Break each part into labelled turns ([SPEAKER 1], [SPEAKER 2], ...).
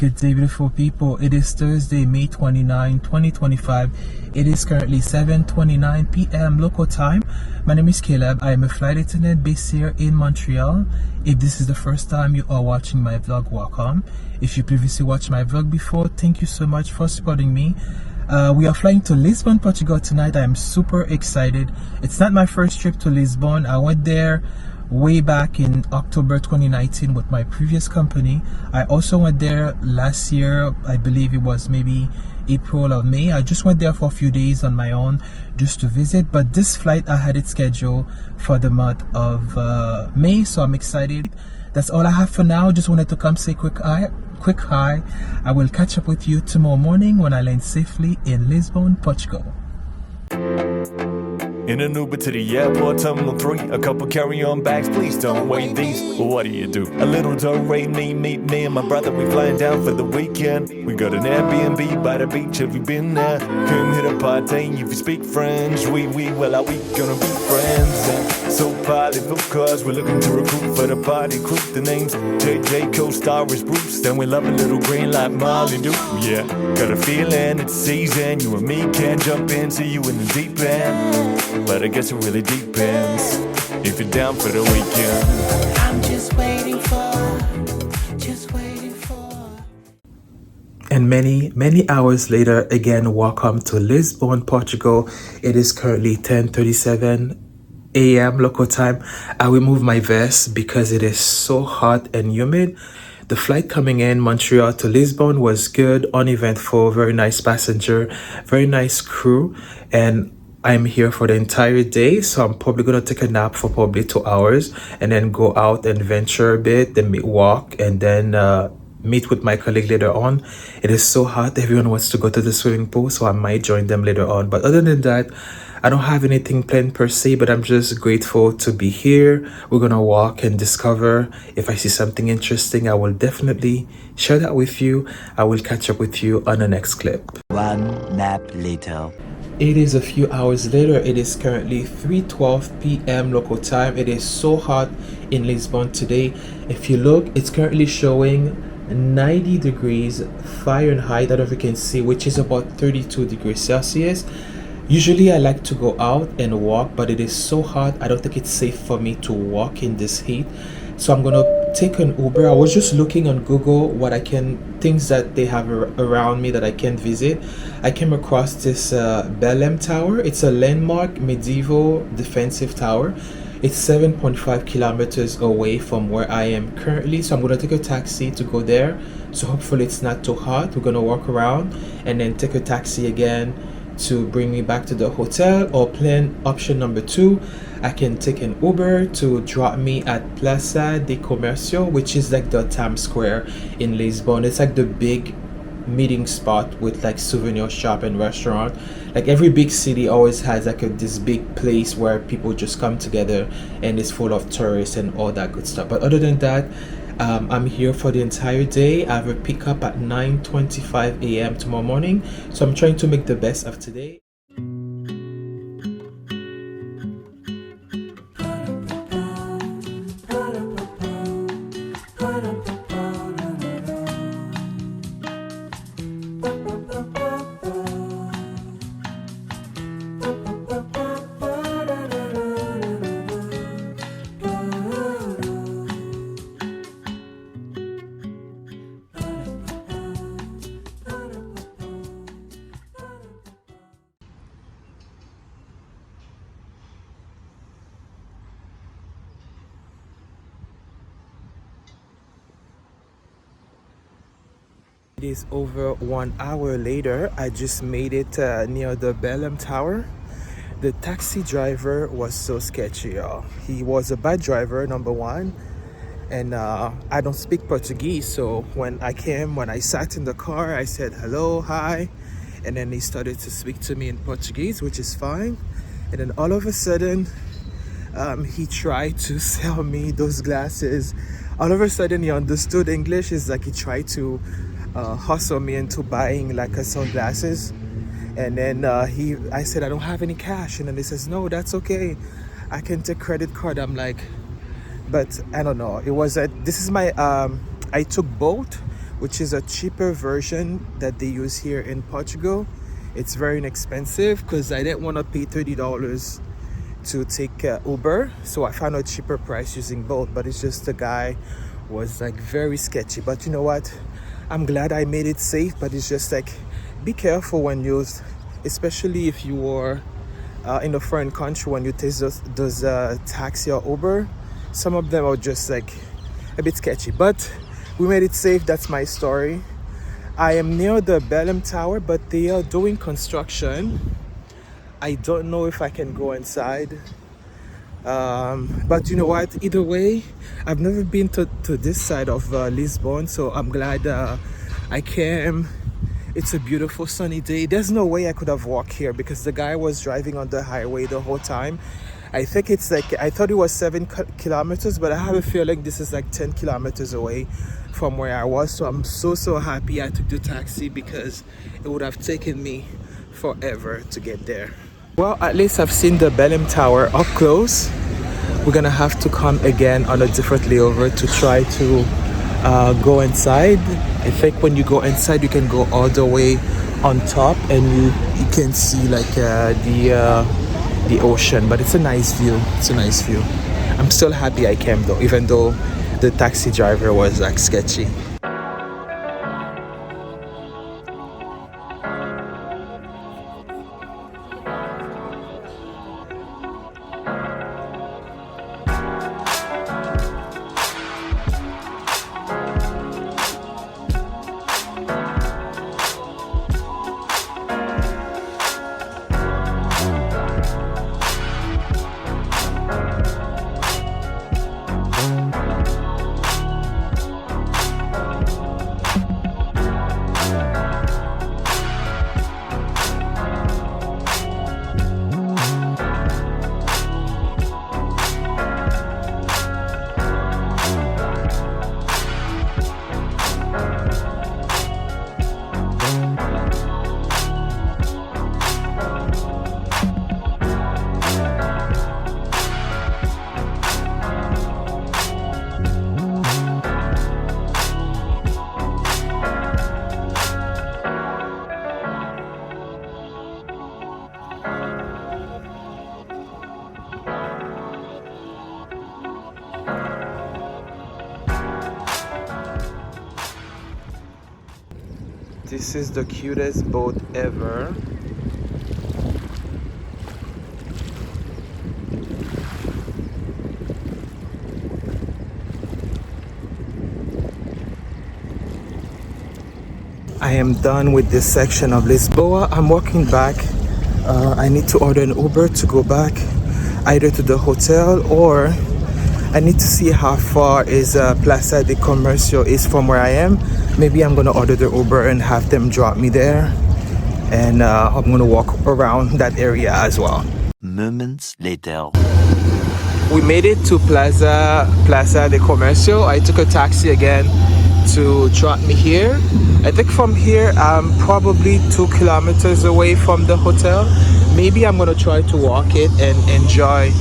[SPEAKER 1] Good day, beautiful people. It is Thursday, May 29, 2025. It is currently 7:29 p.m. local time. My name is Caleb. I am a flight attendant based here in Montreal. If this is the first time you are watching my vlog, welcome. If you previously watched my vlog before, thank you so much for supporting me. We are flying to Lisbon, Portugal tonight. I am super excited. It's not my first trip to Lisbon. I went there way back in October 2019 with my previous company. I also went there last year. I believe it was maybe April or May. I just went there for a few days on my own just to visit, but this flight I had it scheduled for the month of May, so I'm excited. That's all I have for now. Just wanted to come say quick hi. I will catch up with you tomorrow morning when I land safely in Lisbon, Portugal.
[SPEAKER 2] In an Uber to the airport, terminal 3. A couple carry-on bags, please don't weigh these. What do you do? A little do-re, meet me and my brother. We flying down for the weekend. We got an Airbnb by the beach. Have you been there? Come hit a party if you speak French. Well, are we gonna be friends? So positive, of course. We're looking to recruit for the party crew. The name's JJ, co-star is Bruce. Then we love a little green like Molly do. Yeah, got a feeling it's season. You and me can't jump in, see you in the deep end. But I guess it really depends if you're down for the weekend.
[SPEAKER 3] I'm just waiting for.
[SPEAKER 1] And many hours later, again, welcome to Lisbon, Portugal. It is currently 10:37 a.m. local time. I removed my vest because it is so hot and humid. The flight coming in Montreal to Lisbon was good, uneventful, very nice passenger, very nice crew, and I'm here for the entire day, so I'm probably gonna take a nap for probably 2 hours and then go out and venture a bit, then walk, and then meet with my colleague later on. It is so hot, everyone wants to go to the swimming pool, so I might join them later on. But other than that, I don't have anything planned per se, but I'm just grateful to be here. We're gonna walk and discover. If I see something interesting, I will definitely share that with you. I will catch up with you on the next clip.
[SPEAKER 4] One nap later.
[SPEAKER 1] It is a few hours later. It is currently 3:12 p.m. local time. It is so hot in Lisbon today. If you look, it's currently showing 90 degrees Fahrenheit. I don't know if you can see, which is about 32 degrees Celsius. Usually I like to go out and walk, but it is so hot. I don't think it's safe for me to walk in this heat. So I'm gonna take an Uber. I was just looking on Google things that they have around me that I can visit. I came across this Belem Tower. It's a landmark medieval defensive tower. It's 7.5 kilometers away from where I am currently. So I'm gonna take a taxi to go there. So hopefully it's not too hot. We're gonna walk around and then take a taxi again to bring me back to the hotel, or plan option number 2, I can take an Uber to drop me at Plaza de Comercio, which is like the Times Square in Lisbon. It's like the big meeting spot with like souvenir shop and restaurant. Like every big city always has like this big place where people just come together and it's full of tourists and all that good stuff. But other than that, I'm here for the entire day. I have a pickup at 9:25 a.m. tomorrow morning, so I'm trying to make the best of today. It is over 1 hour later. I just made it near the Belem Tower. The taxi driver was so sketchy, y'all. He was a bad driver, number one. And I don't speak Portuguese, so when I sat in the car, I said hello, hi. And then he started to speak to me in Portuguese, which is fine. And then all of a sudden, he tried to sell me those glasses. All of a sudden, he understood English. It's like he tried to hustle me into buying like sunglasses, and then I said I don't have any cash, and then he says no, that's okay, I can take credit card. I'm like, but I don't know, it was this is my I took boat which is a cheaper version that they use here in Portugal. It's very inexpensive because I didn't want to pay $30 to take Uber, so I found a cheaper price using both. But it's just the guy was like very sketchy. But you know what, I'm glad I made it safe. But it's just like, be careful when you, especially if you are in a foreign country, when you take those taxi or Uber. Some of them are just like a bit sketchy, but we made it safe. That's my story. I am near the Belem Tower, but they are doing construction. I don't know if I can go inside. But you know what, either way, I've never been to this side of Lisbon, so I'm glad I came. It's a beautiful sunny day. There's no way I could have walked here because the guy was driving on the highway the whole time. I think it's like, I thought it was 7 kilometers, but I have a feeling this is like 10 kilometers away from where I was. So I'm so happy I took the taxi because it would have taken me forever to get there. Well, at least I've seen the Belem Tower up close. We're gonna have to come again on a different layover to try to go inside. I think when you go inside, you can go all the way on top and you can see like the ocean. But it's a nice view. It's a nice view. I'm still happy I came though, even though the taxi driver was like sketchy. This is the cutest boat ever. I am done with this section of Lisboa. I'm walking back. I need to order an Uber to go back either to the hotel, or I need to see how far is Plaza de Comercio is from where I am. Maybe I'm gonna order the Uber and have them drop me there, and I'm gonna walk around that area as well.
[SPEAKER 4] Moments later.
[SPEAKER 1] We made it to Plaza de Comercio. I took a taxi again to drop me here. I think from here I'm probably 2 kilometers away from the hotel. Maybe I'm gonna try to walk it and enjoy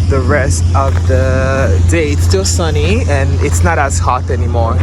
[SPEAKER 1] the rest of the day. It's still sunny and it's not as hot anymore.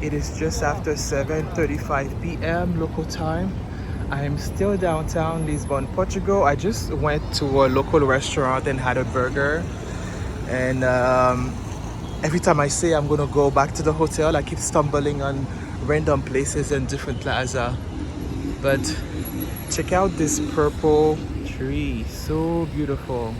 [SPEAKER 1] It is just after 7:35 p.m. local time. I am still downtown Lisbon, Portugal. I just went to a local restaurant and had a burger. And every time I say I'm gonna go back to the hotel, I keep stumbling on random places and different plaza. But check out this purple tree, so beautiful.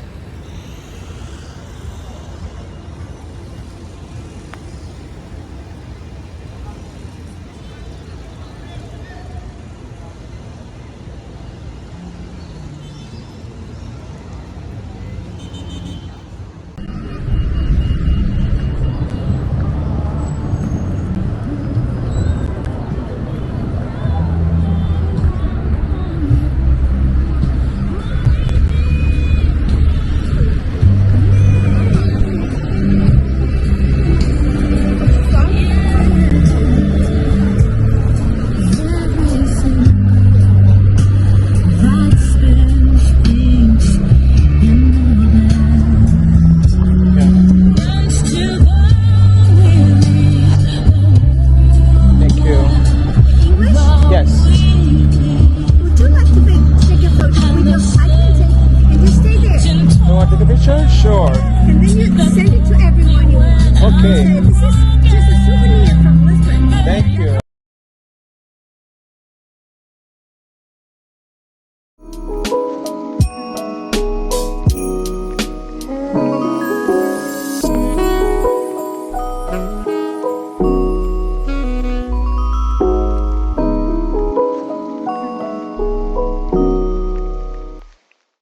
[SPEAKER 1] Sure.
[SPEAKER 3] And then you send it to everyone you want.
[SPEAKER 1] Okay.
[SPEAKER 3] This is just a souvenir from Lisbon.
[SPEAKER 1] Thank you.